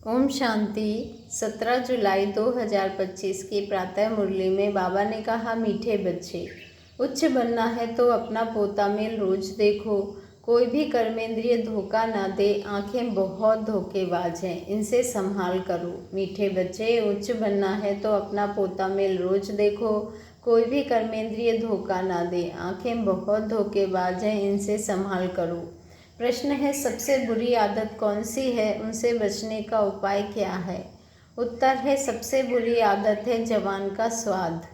ओम शांति। 17 जुलाई 2025 की प्रातः मुरली में बाबा ने कहा, मीठे बच्चे, उच्च बनना है तो अपना पोता मेल रोज देखो। कोई भी कर्मेंद्रिय धोखा ना दे। आंखें बहुत धोखेबाज हैं, इनसे संभाल करो। मीठे बच्चे, उच्च बनना है तो अपना पोता मेल रोज देखो। कोई भी कर्मेंद्रिय धोखा ना दे। आंखें बहुत धोखेबाज हैं, इनसे संभाल करो। प्रश्न है, सबसे बुरी आदत कौन सी है, उनसे बचने का उपाय क्या है? उत्तर है, सबसे बुरी आदत है जवान का स्वाद।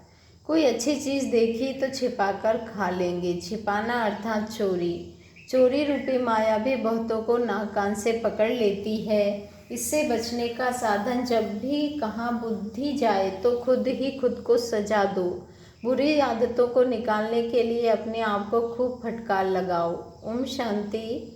कोई अच्छी चीज़ देखी तो छिपाकर खा लेंगे। छिपाना अर्थात चोरी। चोरी रूपी माया भी बहुतों को नाक कान से पकड़ लेती है। इससे बचने का साधन, जब भी कहाँ बुद्धि जाए तो खुद ही खुद को सजा दो। बुरी आदतों को निकालने के लिए अपने आप को खूब फटकार लगाओ। ओम शांति।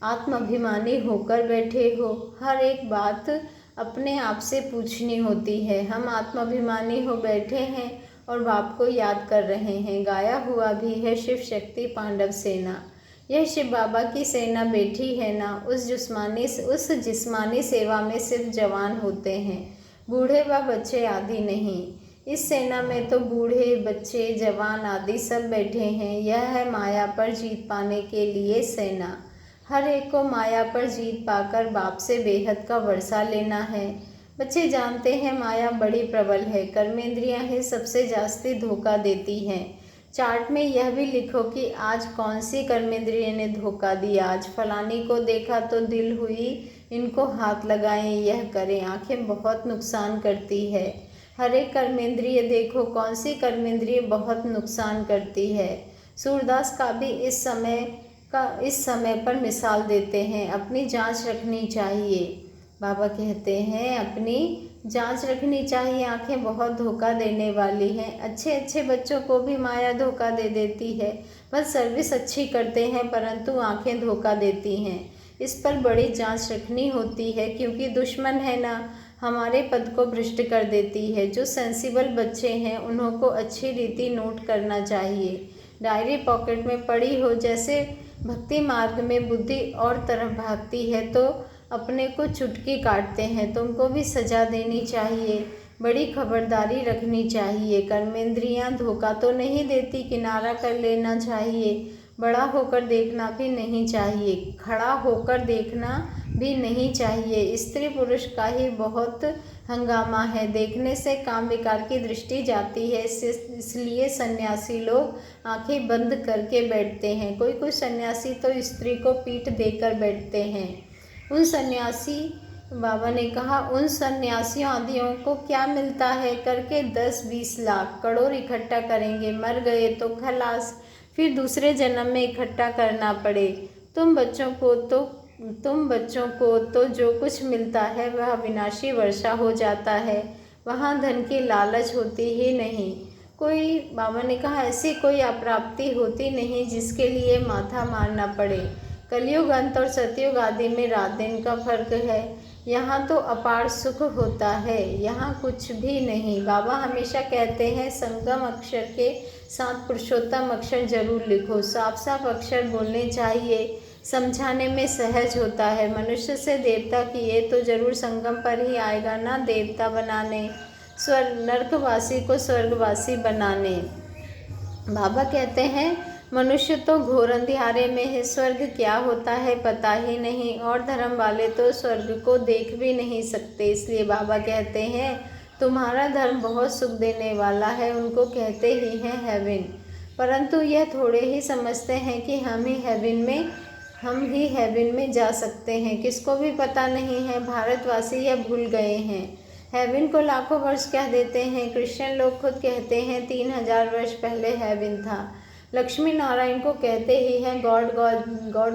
आत्माभिमानी होकर बैठे हो। हर एक बात अपने आप से पूछनी होती है। हम आत्माभिमानी हो बैठे हैं और बाप को याद कर रहे हैं। गाया हुआ भी है, शिव शक्ति पांडव सेना। यह शिव बाबा की सेना बैठी है ना। उस जिस्मानी सेवा में सिर्फ जवान होते हैं, बूढ़े व बच्चे आदि नहीं। इस सेना में तो बूढ़े, बच्चे, जवान आदि सब बैठे हैं। यह है माया पर जीत पाने के लिए सेना। हर एक को माया पर जीत पाकर बाप से बेहद का वर्षा लेना है। बच्चे जानते हैं माया बड़ी प्रबल है। कर्मेंद्रियां ही सबसे जास्ती धोखा देती हैं। चार्ट में यह भी लिखो कि आज कौन सी कर्मेंद्रिय ने धोखा दिया। आज फलानी को देखा तो दिल हुई, इनको हाथ लगाएं, यह करें। आंखें बहुत नुकसान करती है। हर एक कर्मेंद्रिय देखो कौन सी कर्मेंद्रिय बहुत नुकसान करती है। सूरदास का भी इस समय पर मिसाल देते हैं। अपनी जांच रखनी चाहिए। बाबा कहते हैं अपनी जांच रखनी चाहिए। आंखें बहुत धोखा देने वाली हैं। अच्छे अच्छे बच्चों को भी माया धोखा दे देती है। बस सर्विस अच्छी करते हैं परंतु आंखें धोखा देती हैं। इस पर बड़ी जांच रखनी होती है, क्योंकि दुश्मन है ना, हमारे पद को भ्रष्ट कर देती है। जो सेंसिबल बच्चे हैं उन्हों को अच्छी रीति नोट करना चाहिए। डायरी पॉकेट में पड़ी हो। जैसे भक्ति मार्ग में बुद्धि और तरफ भागती है तो अपने को चुटकी काटते हैं, तुमको भी सजा देनी चाहिए। बड़ी खबरदारी रखनी चाहिए। कर्मेंद्रियां धोखा तो नहीं देती, किनारा कर लेना चाहिए। बड़ा होकर देखना भी नहीं चाहिए, खड़ा होकर देखना भी नहीं चाहिए। स्त्री पुरुष का ही बहुत हंगामा है। देखने से काम विकार की दृष्टि जाती है। इसलिए सन्यासी लोग आंखें बंद करके बैठते हैं। कोई सन्यासी तो स्त्री को पीठ देकर बैठते हैं। उन सन्यासी, बाबा ने कहा, उन सन्यासियों आदियों को क्या मिलता है? करके 10-20 लाख करोड़ इकट्ठा करेंगे, मर गए तो खलास, फिर दूसरे जन्म में इकट्ठा करना पड़े। तुम बच्चों को तो जो कुछ मिलता है वह विनाशी वर्षा हो जाता है। वहाँ धन की लालच होती ही नहीं। बाबा ने कहा, ऐसी कोई अप्राप्ति होती नहीं जिसके लिए माथा मारना पड़े। कलयुग अंत और सतयुग आदि में रात दिन का फर्क है। यहाँ तो अपार सुख होता है, यहाँ कुछ भी नहीं। बाबा हमेशा कहते हैं, संगम अक्षर के साथ पुरुषोत्तम अक्षर जरूर लिखो। साफ साफ अक्षर बोलने चाहिए, समझाने में सहज होता है। मनुष्य से देवता किए तो जरूर संगम पर ही आएगा ना, देवता बनाने, नरकवासी को स्वर्गवासी बनाने। बाबा कहते हैं, मनुष्य तो घोर अंधियारे में है, स्वर्ग क्या होता है पता ही नहीं, और धर्म वाले तो स्वर्ग को देख भी नहीं सकते। इसलिए बाबा कहते हैं, तुम्हारा धर्म बहुत सुख देने वाला है। उनको कहते ही हैं हेवन, परंतु यह थोड़े ही समझते हैं कि हम ही हेवन में जा सकते हैं। किसको भी पता नहीं है, भारतवासी यह भूल गए हैं। हेवन को लाखों वर्ष कह देते हैं। क्रिश्चियन लोग खुद कहते हैं 3000 वर्ष पहले हेवन था। लक्ष्मी नारायण को कहते ही हैं गॉड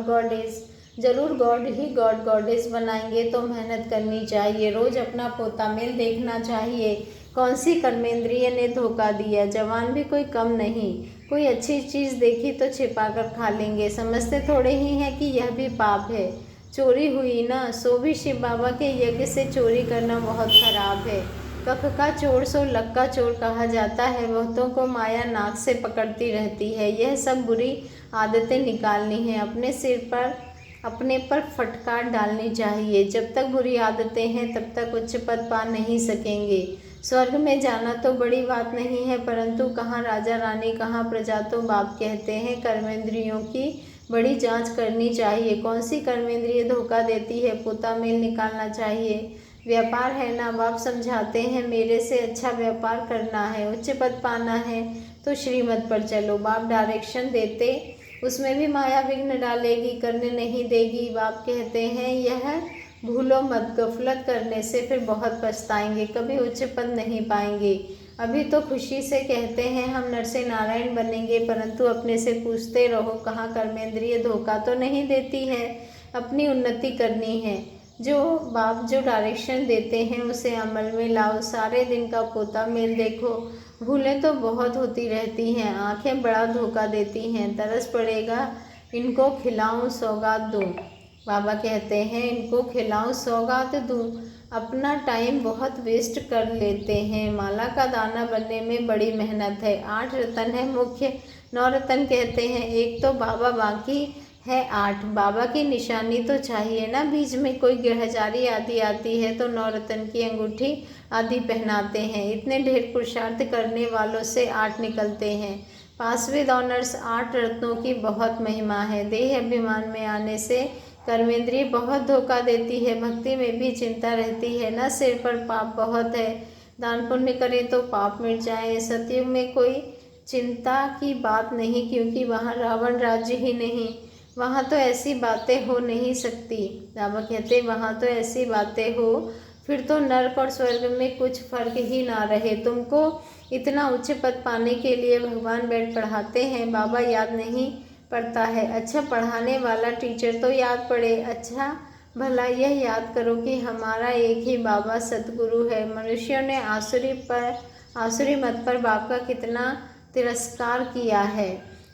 गॉडेस। जरूर गॉड ही गॉड गॉडेस बनाएंगे तो मेहनत करनी चाहिए। रोज अपना पोता मेल देखना चाहिए। कौन सी कर्मेंद्रिय ने धोखा दिया? जवान भी कोई कम नहीं। कोई अच्छी चीज़ देखी तो छिपा कर खा लेंगे। समझते थोड़े ही हैं कि यह भी पाप है। चोरी हुई ना, सो भी शिव बाबा के यज्ञ से चोरी करना बहुत खराब है। कख का चोर सो लक का चोर कहा जाता है। बहुतों को माया नाक से पकड़ती रहती है। यह सब बुरी आदतें निकालनी है। अपने सिर पर अपने पर फटकार डालनी चाहिए। जब तक बुरी आदतें हैं तब तक उच्च पद पा नहीं सकेंगे। स्वर्ग में जाना तो बड़ी बात नहीं है, परंतु कहाँ राजा रानी कहाँ प्रजा, तो बाप कहते हैं कर्मेंद्रियों की बड़ी जांच करनी चाहिए। कौन सी कर्मेंद्रिय धोखा देती है, पोता मेल निकालना चाहिए। व्यापार है ना, बाप समझाते हैं मेरे से अच्छा व्यापार करना है, उच्च पद पाना है तो श्रीमत पर चलो। बाप डायरेक्शन देते, उसमें भी माया विघ्न डालेगी, करने नहीं देगी। बाप कहते हैं यह भूलो मत, गफलत करने से फिर बहुत पछताएंगे, कभी उच्च पद नहीं पाएंगे। अभी तो खुशी से कहते हैं हम नर से नारायण बनेंगे, परंतु अपने से पूछते रहो कहाँ कर्मेंद्रिय धोखा तो नहीं देती है। अपनी उन्नति करनी है। जो बाप जो डायरेक्शन देते हैं उसे अमल में लाओ। सारे दिन का पोता मेल देखो, भूलें तो बहुत होती रहती हैं, आंखें बड़ा धोखा देती हैं। तरस पड़ेगा इनको खिलाऊं सौगात दूं। बाबा कहते हैं इनको खिलाऊं सौगात दूं। अपना टाइम बहुत वेस्ट कर लेते हैं। माला का दाना बनने में बड़ी मेहनत है। 8 रतन है मुख्य, 9 रतन कहते हैं। एक तो बाबा, बाकी है 8। बाबा की निशानी तो चाहिए ना, बीच में कोई ग्रहचारी आदि आती है तो 9 रतन की अंगूठी आदि पहनाते हैं। इतने ढेर पुरुषार्थ करने वालों से 8 निकलते हैं। पास विद ऑनर्स 8 रत्नों की बहुत महिमा है। देह अभिमान में आने से कर्मेंद्रिय बहुत धोखा देती है। भक्ति में भी चिंता रहती है ना, सिर पर पाप बहुत है। दान पुण्य करें तो पाप मिट जाए। सतयुग में कोई चिंता की बात नहीं, क्योंकि वहाँ रावण राज्य ही नहीं। वहाँ तो ऐसी बातें हो नहीं सकती। बाबा कहते वहाँ तो ऐसी बातें हो, फिर तो नर्क और स्वर्ग में कुछ फर्क ही ना रहे। तुमको इतना उच्च पद पाने के लिए भगवान बैठ पढ़ाते हैं, बाबा याद नहीं पड़ता है। अच्छा पढ़ाने वाला टीचर तो याद पड़े। अच्छा भला यह याद करो कि हमारा एक ही बाबा सतगुरु है। मनुष्यों ने आसुरी मत पर बाप का कितना तिरस्कार किया है।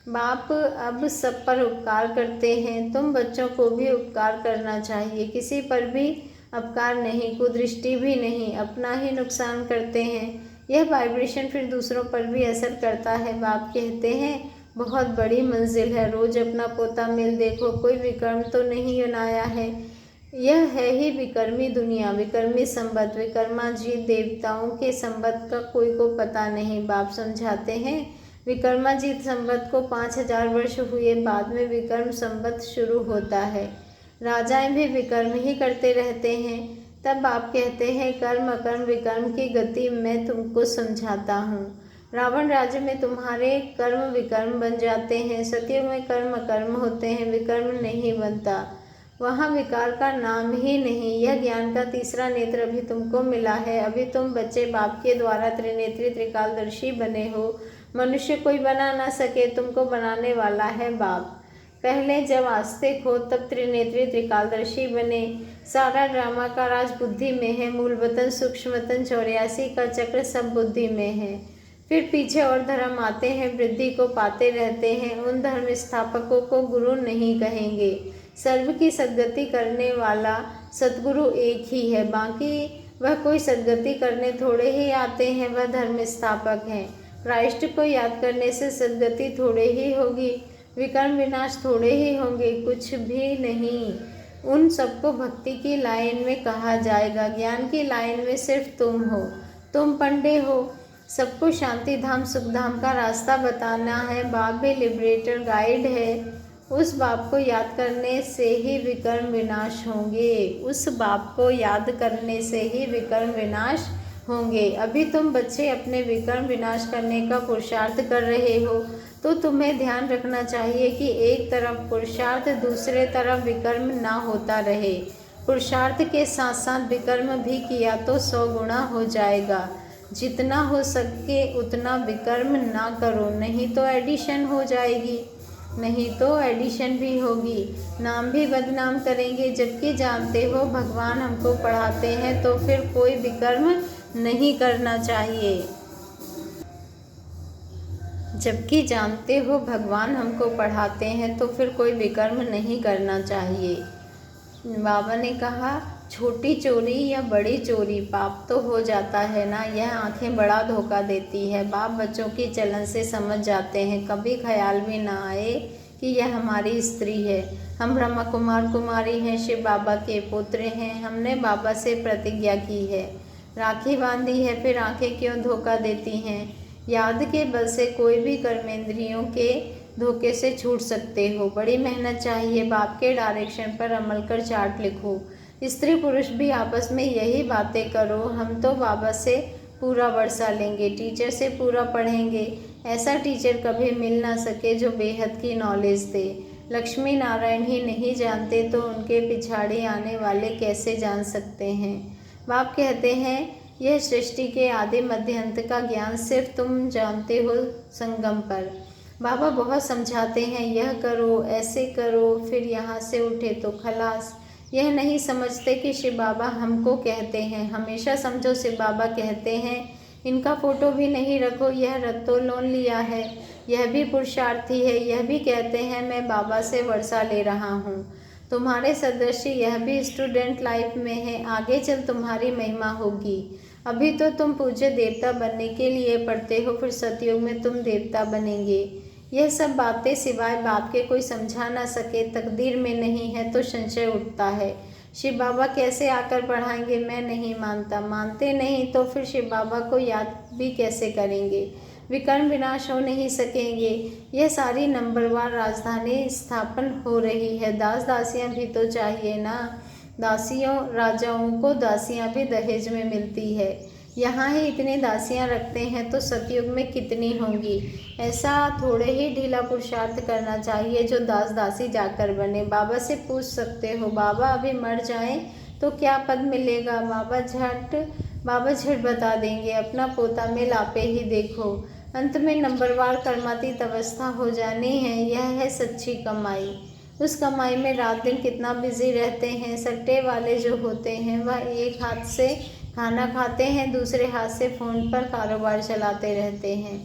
बाप अब सब पर उपकार करते हैं। तुम बच्चों को भी उपकार करना चाहिए। किसी पर भी अपकार नहीं, कुदृष्टि भी नहीं, अपना ही नुकसान करते हैं। यह वाइब्रेशन फिर दूसरों पर भी असर करता है। बाप कहते हैं बहुत बड़ी मंजिल है, रोज अपना पोता मेल देखो, कोई विकर्म तो नहीं बनाया है। यह है ही विकर्मी दुनिया, विकर्मी संबत, विकर्माजीत देवताओं के संबत का कोई को पता नहीं। बाप समझाते हैं विकर्माजीत संबत को 5000 वर्ष हुए, बाद में विकर्म संबत शुरू होता है। राजाएं भी विकर्म ही करते रहते हैं। तब आप कहते हैं कर्म अकर्म विकर्म की गति मैं तुमको समझाता हूँ। रावण राज्य में तुम्हारे कर्म विकर्म बन जाते हैं। सतयुग में कर्म अकर्म होते हैं, विकर्म नहीं बनता। वहाँ विकार का नाम ही नहीं। यह ज्ञान का तीसरा नेत्र अभी तुमको मिला है। अभी तुम बच्चे बाप के द्वारा त्रिनेत्री त्रिकालदर्शी बने हो। मनुष्य कोई बना ना सके, तुमको बनाने वाला है बाप। पहले जब आस्तिक हो तब त्रिनेत्री त्रिकालदर्शी बने। सारा ड्रामा का राज बुद्धि में है। मूल वतन सूक्ष्म वतन 84 का चक्र सब बुद्धि में है। फिर पीछे और धर्म आते हैं, वृद्धि को पाते रहते हैं। उन धर्म स्थापकों को गुरु नहीं कहेंगे। सर्व की सद्गति करने वाला सतगुरु एक ही है, बाकी वह कोई सद्गति करने थोड़े ही आते हैं, वह धर्म स्थापक हैं। क्राइस्ट को याद करने से सद्गति थोड़े ही होगी, विकर्म विनाश थोड़े ही होंगे, कुछ भी नहीं। उन सबको भक्ति की लाइन में कहा जाएगा। ज्ञान की लाइन में सिर्फ तुम हो, तुम पंडे हो। सबको शांति धाम सुख धाम का रास्ता बताना है। बाप भी लिबरेटर गाइड है। उस बाप को याद करने से ही विकर्म विनाश होंगे। उस बाप को याद करने से ही विकर्म विनाश होंगे। अभी तुम बच्चे अपने विकर्म विनाश करने का पुरुषार्थ कर रहे हो, तो तुम्हें ध्यान रखना चाहिए कि एक तरफ पुरुषार्थ, दूसरे तरफ विकर्म ना होता रहे। पुरुषार्थ के साथ साथ विकर्म भी किया तो 100 गुना हो जाएगा। जितना हो सके उतना विकर्म ना करो, नहीं तो एडिशन हो जाएगी, नहीं तो एडिशन भी होगी। नाम भी बदनाम करेंगे। जबकि जानते हो भगवान हमको पढ़ाते हैं तो फिर कोई विकर्म नहीं करना चाहिए। जबकि जानते हो भगवान हमको पढ़ाते हैं तो फिर कोई विकर्म नहीं करना चाहिए। बाबा ने कहा छोटी चोरी या बड़ी चोरी पाप तो हो जाता है ना। यह आंखें बड़ा धोखा देती है। बाप बच्चों की चलन से समझ जाते हैं। कभी ख्याल भी ना आए कि यह हमारी स्त्री है। हम ब्रह्मा कुमार कुमारी हैं, शिव बाबा के पुत्र हैं। हमने बाबा से प्रतिज्ञा की है, राखी बांधी है, फिर आंखें क्यों धोखा देती हैं। याद के बल से कोई भी कर्मेंद्रियों के धोखे से छूट सकते हो। बड़ी मेहनत चाहिए, बाप के डायरेक्शन पर अमल कर चार्ट लिखो। स्त्री पुरुष भी आपस में यही बातें करो। हम तो बाबा से पूरा वर्षा लेंगे, टीचर से पूरा पढ़ेंगे। ऐसा टीचर कभी मिल ना सके जो बेहद की नॉलेज दे। लक्ष्मी नारायण ही नहीं जानते तो उनके पिछाड़ी आने वाले कैसे जान सकते हैं। बाप कहते हैं यह सृष्टि के आदि मध्य अंत का ज्ञान सिर्फ तुम जानते हो संगम पर। बाबा बहुत समझाते हैं, यह करो, ऐसे करो, फिर यहाँ से उठे तो खलास। यह नहीं समझते कि शिव बाबा हमको कहते हैं। हमेशा समझो शिव बाबा कहते हैं इनका फोटो भी नहीं रखो, यह रत्तो लोन लिया है। यह भी पुरुषार्थी है, यह भी कहते हैं मैं बाबा से वर्षा ले रहा हूँ। तुम्हारे सदस्य यह भी स्टूडेंट लाइफ में है, आगे चल तुम्हारी महिमा होगी। अभी तो तुम पूज्य देवता बनने के लिए पढ़ते हो, फिर सतयुग में तुम देवता बनेंगे। यह सब बातें सिवाय बाप के कोई समझा ना सके। तकदीर में नहीं है तो संशय उठता है। शिव बाबा कैसे आकर पढ़ाएंगे, मैं नहीं मानता। मानते नहीं तो फिर शिव बाबा को याद भी कैसे करेंगे। विकर्म विनाश हो नहीं सकेंगे। यह सारी नंबरवार राजधानी स्थापन हो रही है, दास दासियां भी तो चाहिए ना। दासियों राजाओं को दासियां भी दहेज में मिलती है। यहाँ ही इतनी दासियां रखते हैं तो सतयुग में कितनी होंगी। ऐसा थोड़े ही ढीला पुरुषार्थ करना चाहिए जो दास दासी जाकर बने। बाबा से पूछ सकते हो, बाबा अभी मर जाएं तो क्या पद मिलेगा। बाबा झट बता देंगे, अपना पोता में लापे ही देखो। अंत में नंबरवार कर्मातीत अवस्था हो जानी है। यह है सच्ची कमाई। उस कमाई में रात दिन कितना बिजी रहते हैं। सट्टे वाले जो होते हैं वह एक हाथ से खाना खाते हैं, दूसरे हाथ से फ़ोन पर कारोबार चलाते रहते हैं।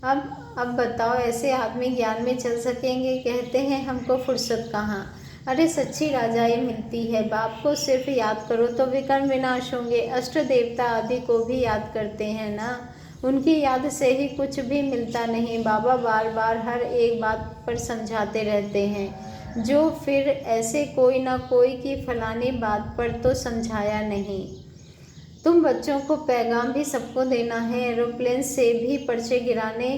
अब बताओ ऐसे आदमी ज्ञान में चल सकेंगे। कहते हैं हमको फुर्सत कहाँ। अरे सच्ची राजाई मिलती है। बाप को सिर्फ याद करो तो विकर्म विनाश होंगे। अष्ट देवता आदि को भी याद करते हैं ना, उनकी याद से ही कुछ भी मिलता नहीं। बाबा बार बार हर एक बात पर समझाते रहते हैं, जो फिर ऐसे कोई ना कोई की फलानी बात पर तो समझाया नहीं। तुम बच्चों को पैगाम भी सबको देना है। एरोप्लेन से भी पर्चे गिराने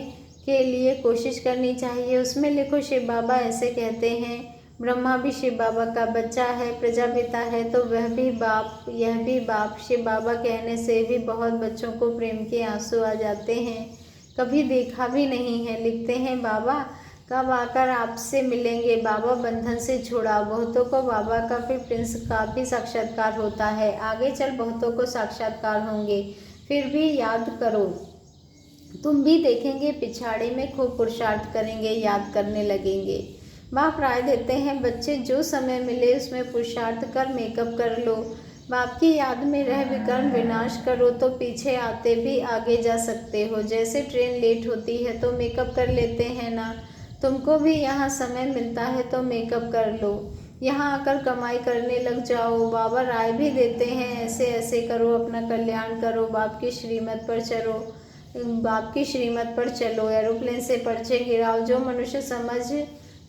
के लिए कोशिश करनी चाहिए। उसमें लिखो शिव बाबा ऐसे कहते हैं। ब्रह्मा भी शिव बाबा का बच्चा है, प्रजापिता है तो वह भी बाप, यह भी बाप। शिव बाबा कहने से भी बहुत बच्चों को प्रेम के आंसू आ जाते हैं। कभी देखा भी नहीं है। लिखते हैं बाबा कब आकर आपसे मिलेंगे। बाबा बंधन से छुड़ा। बहुतों को बाबा का फिर प्रिंस का भी साक्षात्कार होता है। आगे चल बहुतों को साक्षात्कार होंगे। फिर भी याद करो, तुम भी देखेंगे पिछाड़ी में खूब पुरुषार्थ करेंगे, याद करने लगेंगे। बाप राय देते हैं बच्चे जो समय मिले उसमें पुरुषार्थ कर मेकअप कर लो। बाप की याद में रह विकर्म विनाश करो तो पीछे आते भी आगे जा सकते हो। जैसे ट्रेन लेट होती है तो मेकअप कर लेते हैं ना। तुमको भी यहाँ समय मिलता है तो मेकअप कर लो, यहाँ आकर कमाई करने लग जाओ। बाबा राय भी देते हैं ऐसे ऐसे करो, अपना कल्याण करो, बाप की श्रीमत पर चलो। एरोप्लेन से पर्चे गिराओ।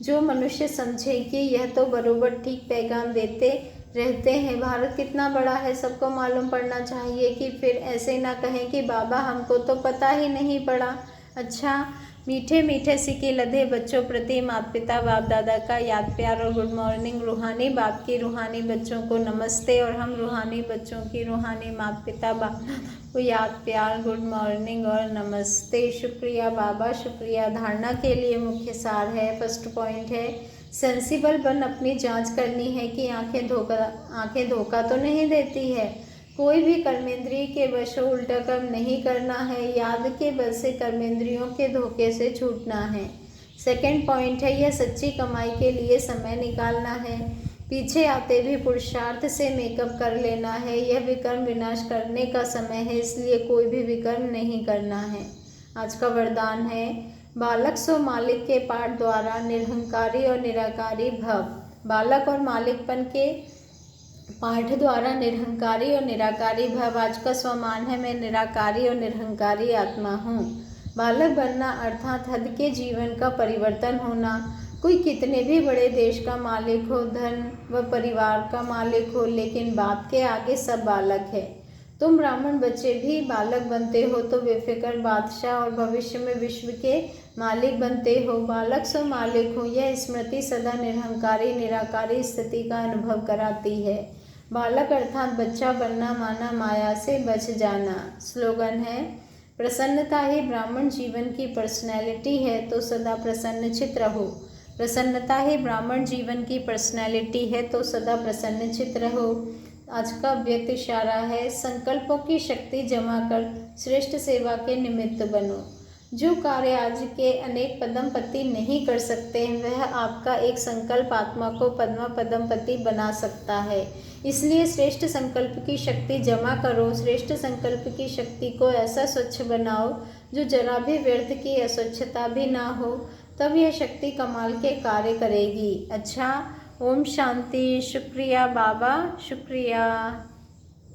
जो मनुष्य समझे कि यह तो बरोबर ठीक पैगाम देते रहते हैं। भारत कितना बड़ा है सबको मालूम पड़ना चाहिए कि फिर ऐसे ना कहें कि बाबा हमको तो पता ही नहीं पड़ा। अच्छा, मीठे मीठे सिके लदे बच्चों प्रति माता पिता बाप दादा का याद प्यार और गुड मॉर्निंग। रूहानी बाप की रूहानी बच्चों को नमस्ते और हम रूहानी बच्चों की रूहानी माता पिता बाप को याद प्यार गुड मॉर्निंग और नमस्ते। शुक्रिया बाबा, शुक्रिया। धारणा के लिए मुख्य सार है। फर्स्ट पॉइंट है सेंसिबल बन अपनी जांच करनी है कि आंखें धोखा तो नहीं देती है। कोई भी कर्मेंद्रिय के वश उल्टा कर्म नहीं करना है। याद के बल से कर्मेंद्रियों के धोखे से छूटना है। सेकंड पॉइंट है यह सच्ची कमाई के लिए समय निकालना है। पीछे आते भी पुरुषार्थ से मेकअप कर लेना है। यह विकर्म विनाश करने का समय है, इसलिए कोई भी विकर्म नहीं करना है। आज का वरदान है बालक सो मालिक के पाठ द्वारा निरहंकारी और निराकारी भव। बालक और मालिकपन के पाठ द्वारा निरहंकारी और निराकारी भव। आज का स्वमान है मैं निराकारी और निरहंकारी आत्मा हूँ। बालक बनना अर्थात हद के जीवन का परिवर्तन होना। कोई कितने भी बड़े देश का मालिक हो, धन व परिवार का मालिक हो, लेकिन बाप के आगे सब बालक है। तुम ब्राह्मण बच्चे भी बालक बनते हो तो बेफिक्र बादशाह और भविष्य में विश्व के मालिक बनते हो। बालक सो मालिक हो, यह स्मृति सदा निरहंकारी निराकारी स्थिति का अनुभव कराती है। बालक अर्थात बच्चा बनना माना माया से बच जाना। स्लोगन है, प्रसन्नता ही ब्राह्मण जीवन की पर्सनैलिटी है तो सदा प्रसन्नचित रहो। प्रसन्नता ही ब्राह्मण जीवन की पर्सनैलिटी है तो सदा प्रसन्नचित रहो। आज का व्यक्त इशारा है, संकल्पों की शक्ति जमा कर श्रेष्ठ सेवा के निमित्त बनो। जो कार्य आज के अनेक पदमपति नहीं कर सकते, वह आपका एक संकल्प आत्मा को पद्मा पदमपति बना सकता है। इसलिए श्रेष्ठ संकल्प की शक्ति जमा करो। श्रेष्ठ संकल्प की शक्ति को ऐसा स्वच्छ बनाओ जो जरा भी व्यर्थ की अस्वच्छता भी ना हो, तब यह शक्ति कमाल के कार्य करेगी। अच्छा, ओम शांति। शुक्रिया बाबा, शुक्रिया।